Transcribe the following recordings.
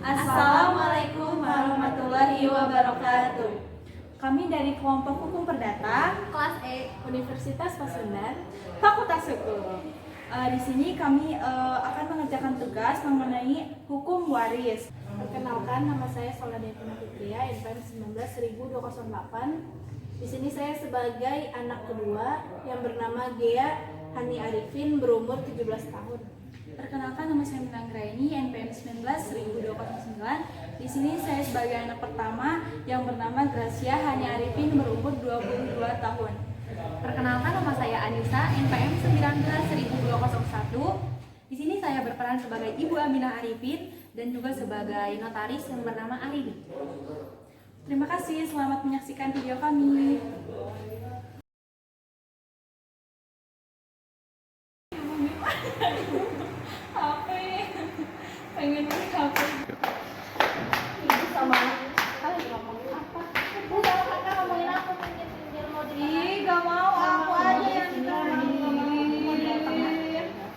Assalamualaikum warahmatullahi wabarakatuh. Kami dari kelompok hukum perdata kelas E Universitas Pasundan, Fakultas Hukum. Di sini kami akan mengerjakan tugas mengenai hukum waris. perkenalkan nama saya Soladevina Fitria, NPM 19.208. Di sini saya sebagai anak kedua yang bernama Gea Hani Arifin berumur 17 tahun. Perkenalkan nama saya Minanggraini, NPM 19.209. Di sini saya sebagai anak pertama yang bernama Gracia Hani Arifin berumur 22 tahun. Perkenalkan nama saya Anissa, NPM 19.201. Di sini saya berperan sebagai Ibu Aminah Arifin dan juga sebagai notaris yang bernama Arini. Terima kasih, selamat menyaksikan video kami. Pengen HP. Ibu sama kalian ngomongin apa? Ibu sama kakak ngomongin apa? Pinggir-pinggir mau di mana? Ih, gak mau, aku aja yang ngomongin.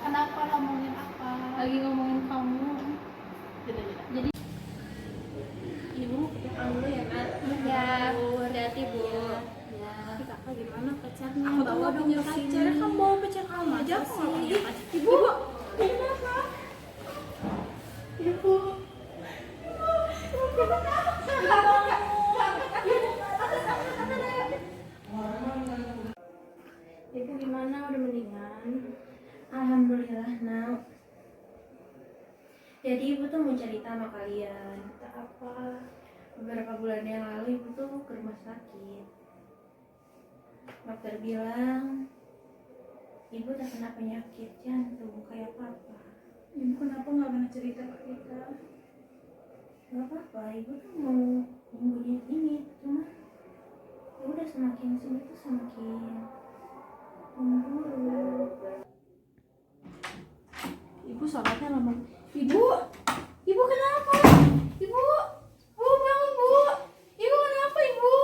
Kenapa ngomongin apa? lagi ngomongin kamu. Jadi ibu pakai kamu ya kan? Ya, hati-hati Bu. Ya. Tapi kakak gimana pacarnya? Aku tuh gak punya pacar, kamu bawa pacar kamu aja. Aku gak punya pacar. Ibu, kenapa? Ibu. Ibu gimana? Udah mendingan? Alhamdulillah, Nak. Jadi Ibu tuh mau cerita sama kalian. Kita apa? Beberapa bulan yang lalu Ibu tuh ke rumah sakit. Dokter bilang Ibu terkena penyakit jantung kayak papa. Ibu kenapa gak pernah cerita ke kita? Gak apa-apa, Ibu tuh mau nyembunyiin ini, cuma ya udah semakin sini tuh semakin cemburu. Ibu sholatnya lama. Ibu kenapa? Ibu bangun Bu. Ibu kenapa Ibu?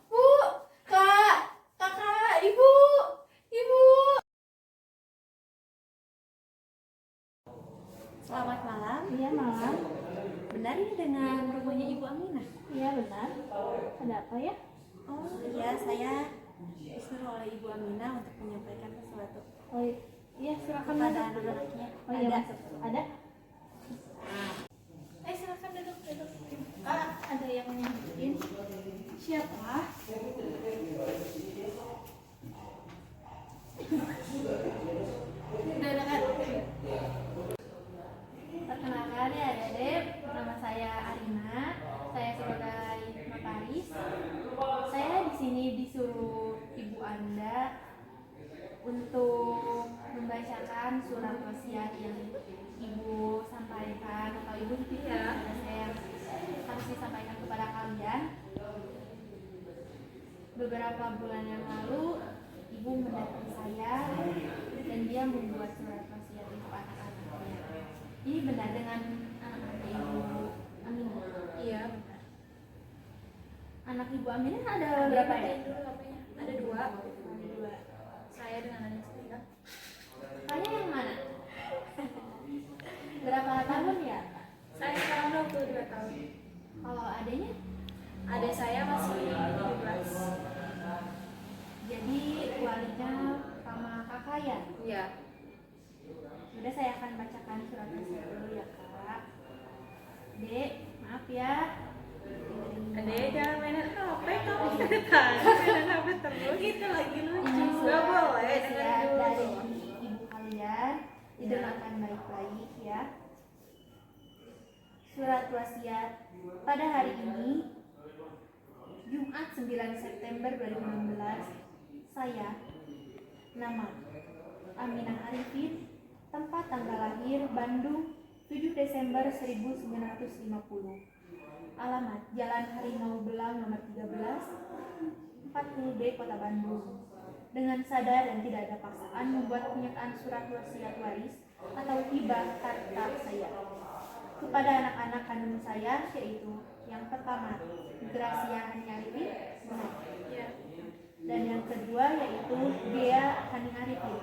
Bu, kakak, Ibu. Selamat malam. Iya malam. Benar ini dengan rumahnya Ibu Aminah? Iya benar. Ada apa ya? Oh iya, saya disuruh oleh Ibu Aminah untuk menyampaikan sesuatu Oh iya silakan kepada duduk. anak-anaknya. Oh iya Ada. masuk. Ada? Silakan duduk. Ada yang nyebutin. Siapa? Udah kan? Perkenalkan ya Adik, nama saya Arina. Saya sebagai notaris. Saya di sini disuruh Ibu Anda untuk membacakan surat wasiat yang Ibu sampaikan atau Ibu titipkan kepada saya harus disampaikan kepada kalian. Beberapa bulan yang lalu Ibu mendatangi saya dan dia membuat surat wasiat untuk anak-anaknya. Ini benar dengan anak-anak Ibu Aminah? Iya, benar. Anak Ibu Aminah ada berapa ya? Ada dua. Saya dengan adik saya. Kakaknya yang mana? Berapa tahun ya? Saya sekarang 22 tahun. Kalau adanya? Adik saya masih 17. Jadi walinya sama kakak ya? Iya. Sudah, saya akan bacakan surat wasiat dulu ya Kak. Dek, maaf ya. Adek jangan mainan HP, kamu dari tadi mainan HP terus. Gitu lagi lucu. Ini Gak surat boleh, wasiat dengerin dulu. dari ibu kalian. Didengarkan baik-baik ya. Surat wasiat pada hari ini Jumat 9 September 2016. Saya, nama Aminah Arifin, tempat tanggal lahir Bandung 7 Desember 1950. Alamat Jalan Harimau Belang nomor 13, 40B Kota Bandung. Dengan sadar dan tidak ada paksaan membuat pernyataan surat wasiat waris atau hibah harta saya kepada anak-anak kandung saya, yaitu yang pertama Gracia Hani Arifin, Iya. dan yang kedua yaitu Gea Hani Arifin.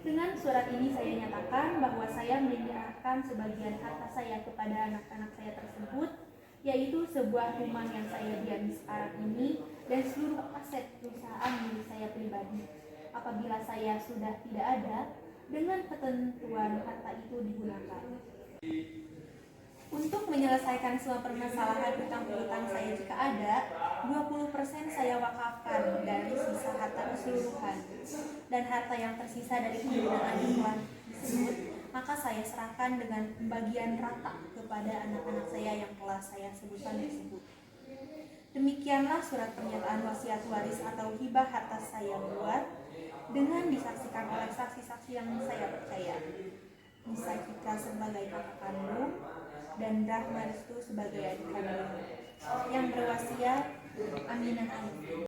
Dengan surat ini saya nyatakan bahwa saya menyerahkan sebagian harta saya kepada anak-anak saya tersebut, yaitu sebuah rumah yang saya diami sekarang ini dan seluruh aset perusahaan milik saya pribadi. Apabila saya sudah tidak ada, dengan ketentuan harta itu digunakan untuk menyelesaikan semua permasalahan hutang piutang saya jika ada. 20% saya wakafkan dari sisa harta keseluruhan, dan harta yang tersisa dari penggunaan iklan tersebut maka saya serahkan dengan pembagian rata kepada anak-anak saya yang telah saya sebutkan tersebut. Demikianlah surat pernyataan wasiat waris atau hibah harta saya buat, dengan disaksikan oleh saksi-saksi yang saya percaya, Nisa Citra sebagai kakak kandung dan Rahma Restu sebagai adik kandung. Yang berwasiat Aminah Arifin.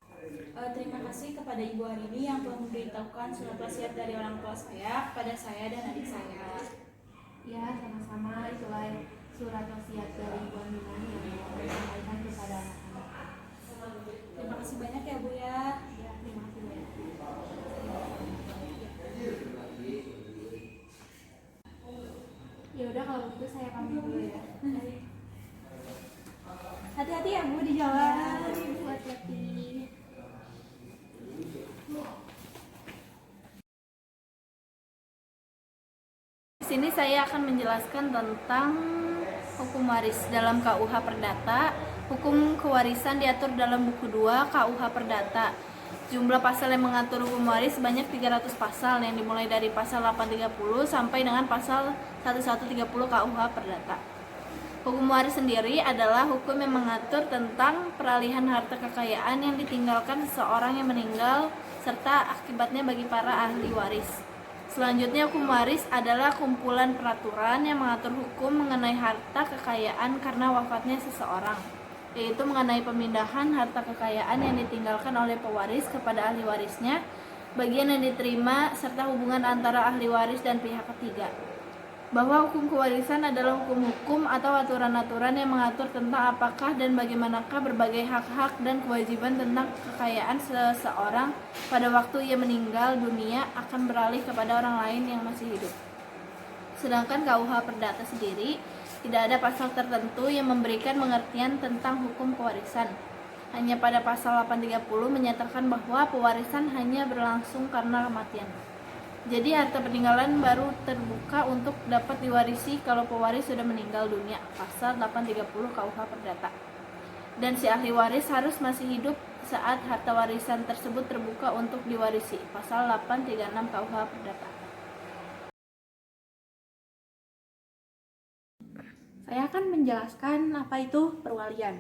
Terima kasih kepada Ibu Harini yang telah memberitahukan surat wasiat dari orang tua saya kepada saya dan adik saya. Ya, sama-sama. Itulah surat wasiat dari Ibu Aminah yang disampaikan kepada anak-anak. Terima kasih banyak ya Bu ya. Ya, terima kasih banyak. Ya udah, kalau gitu saya pamit dulu ya. Hati-hati ya Bu di jalan. Ibu hati-hati. Di sini saya akan menjelaskan tentang hukum waris dalam KUH Perdata. Hukum kewarisan diatur dalam buku 2 KUH Perdata. Jumlah pasal yang mengatur hukum waris sebanyak 300 pasal yang dimulai dari pasal 830 sampai dengan pasal 1130 KUH Perdata. Hukum waris sendiri adalah hukum yang mengatur tentang peralihan harta kekayaan yang ditinggalkan seseorang yang meninggal serta akibatnya bagi para ahli waris. Selanjutnya, hukum waris adalah kumpulan peraturan yang mengatur hukum mengenai harta kekayaan karena wafatnya seseorang, yaitu mengenai pemindahan harta kekayaan yang ditinggalkan oleh pewaris kepada ahli warisnya, bagian yang diterima, serta hubungan antara ahli waris dan pihak ketiga. Bahwa hukum kewarisan adalah hukum-hukum atau aturan-aturan yang mengatur tentang apakah dan bagaimanakah berbagai hak-hak dan kewajiban tentang kekayaan seseorang pada waktu ia meninggal dunia akan beralih kepada orang lain yang masih hidup. Sedangkan KUH Perdata sendiri tidak ada pasal tertentu yang memberikan pengertian tentang hukum kewarisan. Hanya pada pasal 830 menyatakan bahwa pewarisan hanya berlangsung karena kematian. Jadi harta peninggalan baru terbuka untuk dapat diwarisi kalau pewaris sudah meninggal dunia, pasal 830 KUH Perdata. Dan si ahli waris harus masih hidup saat harta warisan tersebut terbuka untuk diwarisi, pasal 836 KUH Perdata. Saya akan menjelaskan apa itu perwalian.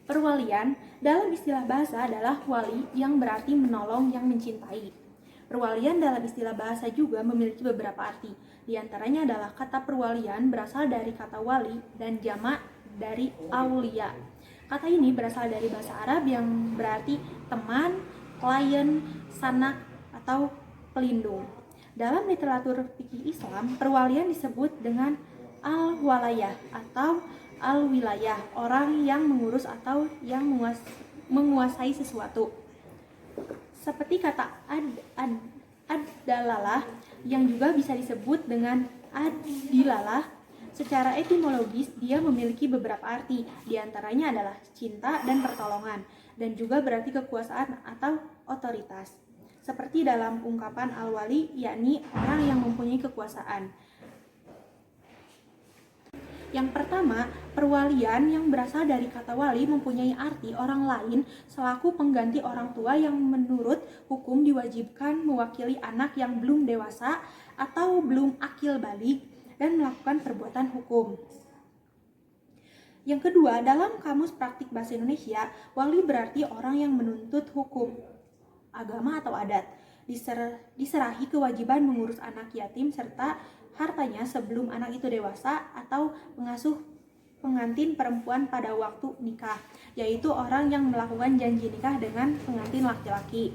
Perwalian dalam istilah bahasa adalah wali yang berarti menolong yang mencintai. Perwalian dalam istilah bahasa juga memiliki beberapa arti. Di antaranya adalah kata perwalian berasal dari kata wali dan jamak dari aulia. Kata ini berasal dari bahasa Arab yang berarti teman, klien, sanak, atau pelindung. Dalam literatur fikih Islam, perwalian disebut dengan al-walayah atau al-wilayah, orang yang mengurus atau yang menguasai sesuatu. Seperti kata ad-dalalah yang juga bisa disebut dengan ad-dilalah. Secara etimologis, dia memiliki beberapa arti. Di antaranya adalah cinta dan pertolongan, dan juga berarti kekuasaan atau otoritas. Seperti dalam ungkapan al-wali, yakni orang yang mempunyai kekuasaan. Yang pertama, perwalian yang berasal dari kata wali mempunyai arti orang lain selaku pengganti orang tua yang menurut hukum diwajibkan mewakili anak yang belum dewasa atau belum akil balik dan melakukan perbuatan hukum. Yang kedua, dalam Kamus Praktik Bahasa Indonesia, wali berarti orang yang menuntut hukum, agama atau adat, diserahi kewajiban mengurus anak yatim serta hartanya sebelum anak itu dewasa atau mengasuh pengantin perempuan pada waktu nikah, yaitu orang yang melakukan janji nikah dengan pengantin laki-laki.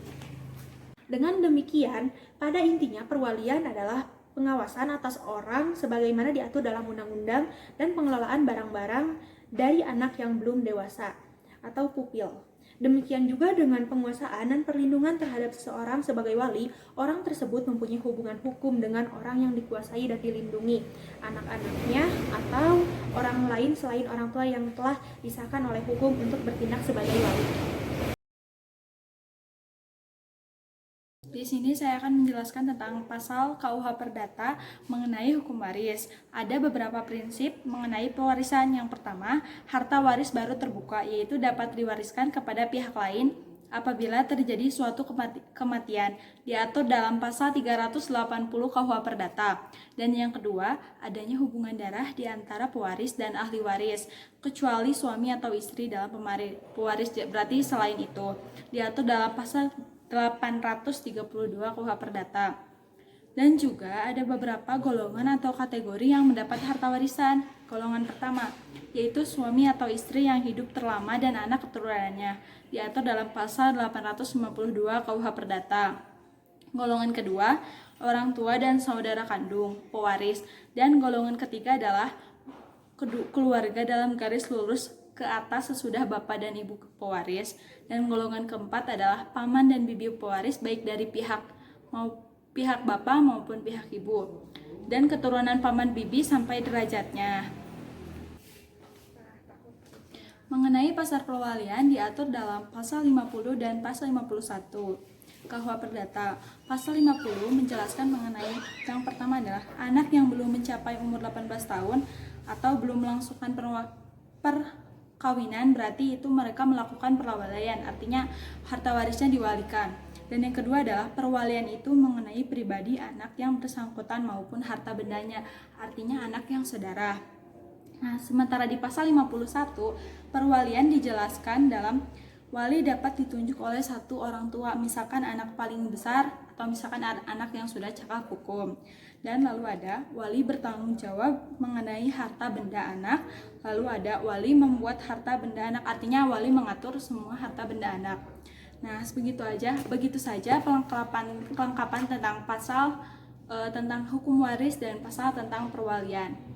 Dengan demikian, pada intinya perwalian adalah pengawasan atas orang sebagaimana diatur dalam undang-undang dan pengelolaan barang-barang dari anak yang belum dewasa atau pupil. Demikian juga dengan penguasaan dan perlindungan terhadap seseorang sebagai wali, orang tersebut mempunyai hubungan hukum dengan orang yang dikuasai dan dilindungi, anak-anaknya atau orang lain selain orang tua yang telah disahkan oleh hukum untuk bertindak sebagai wali. Di sini saya akan menjelaskan tentang pasal KUH Perdata mengenai hukum waris. Ada beberapa prinsip mengenai pewarisan. Yang pertama, harta waris baru terbuka, yaitu dapat diwariskan kepada pihak lain apabila terjadi suatu kematian, diatur dalam pasal 380 KUH Perdata. Dan yang kedua, adanya hubungan darah di antara pewaris dan ahli waris, kecuali suami atau istri dalam pewaris, berarti selain itu diatur dalam pasal 832 KUH Perdata. Dan juga ada beberapa golongan atau kategori yang mendapat harta warisan. Golongan pertama, yaitu suami atau istri yang hidup terlama dan anak keturunannya, diatur dalam pasal 852 KUH Perdata. Golongan kedua, orang tua dan saudara kandung, pewaris. Dan golongan ketiga adalah keluarga dalam garis lurus ke atas sesudah bapak dan ibu pewaris. Dan golongan keempat adalah paman dan bibi pewaris, baik dari pihak bapak maupun pihak ibu, dan keturunan paman bibi sampai derajatnya. Mengenai pasal perwalian diatur dalam pasal 50 dan pasal 51 KUH Perdata. Pasal 50 menjelaskan mengenai yang pertama adalah anak yang belum mencapai umur 18 tahun atau belum melangsungkan perkawinan, berarti itu mereka melakukan perwalian, artinya harta warisnya diwalikan. Dan yang kedua adalah perwalian itu mengenai pribadi anak yang bersangkutan maupun harta bendanya, artinya anak yang saudara. Nah, sementara di pasal 51, perwalian dijelaskan dalam wali dapat ditunjuk oleh satu orang tua, misalkan anak paling besar atau misalkan anak yang sudah cakap hukum. Dan lalu ada wali bertanggung jawab mengenai harta benda anak, lalu ada wali membuat harta benda anak, artinya wali mengatur semua harta benda anak. Nah, begitu saja kelengkapan tentang pasal tentang hukum waris dan pasal tentang perwalian.